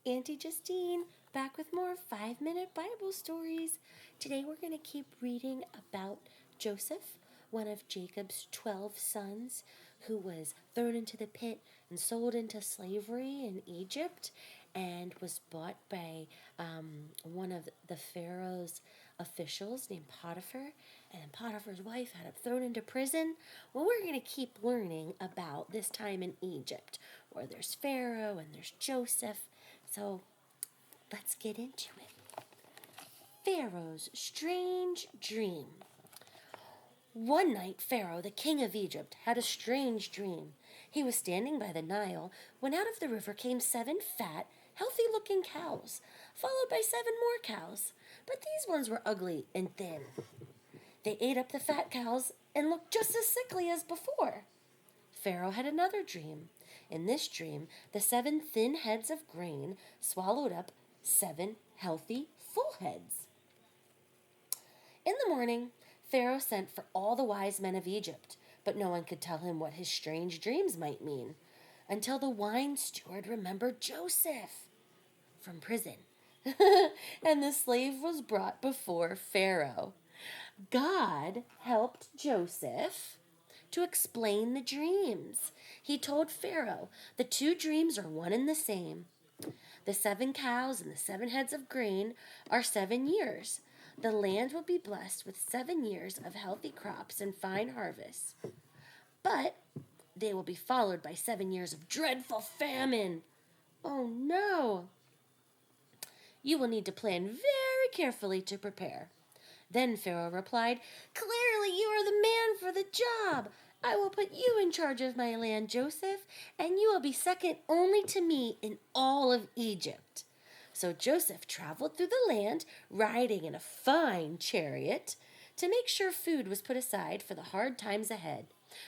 Auntie Justine, back with more 5-minute Bible stories. Today we're going to keep reading about Joseph, one of Jacob's 12 sons, who was thrown into the pit and sold into slavery in Egypt and was bought by one of the Pharaoh's officials named Potiphar. And then Potiphar's wife had him thrown into prison. Well, we're going to keep learning about this time in Egypt, where there's Pharaoh and there's Joseph. So let's get into it. Pharaoh's strange dream. One night, Pharaoh, the king of Egypt, had a strange dream. He was standing by the Nile when out of the river came 7 fat, healthy-looking cows, followed by 7 more cows. But these ones were ugly and thin. They ate up the fat cows and looked just as sickly as before. Pharaoh had another dream. In this dream, the 7 thin heads of grain swallowed up 7 healthy, full heads. In the morning, Pharaoh sent for all the wise men of Egypt, but no one could tell him what his strange dreams might mean, until the wine steward remembered Joseph from prison. And the slave was brought before Pharaoh. God helped Joseph to explain the dreams. He told Pharaoh, the 2 dreams are one and the same. The 7 cows and the 7 heads of grain are 7 years. The land will be blessed with 7 years of healthy crops and fine harvests. But they will be followed by 7 years of dreadful famine. Oh no! You will need to plan very carefully to prepare. Then Pharaoh replied, "Clearly you are the man for the job. I will put you in charge of my land, Joseph, and you will be second only to me in all of Egypt." So Joseph traveled through the land, riding in a fine chariot, to make sure food was put aside for the hard times ahead.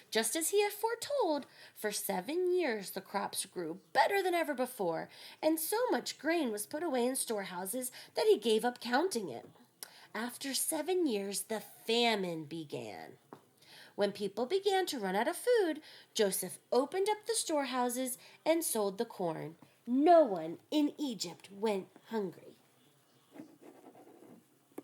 Just as he had foretold, for 7 years the crops grew better than ever before, and so much grain was put away in storehouses that he gave up counting it. After 7 years, the famine began. When people began to run out of food, Joseph opened up the storehouses and sold the corn. No one in Egypt went hungry.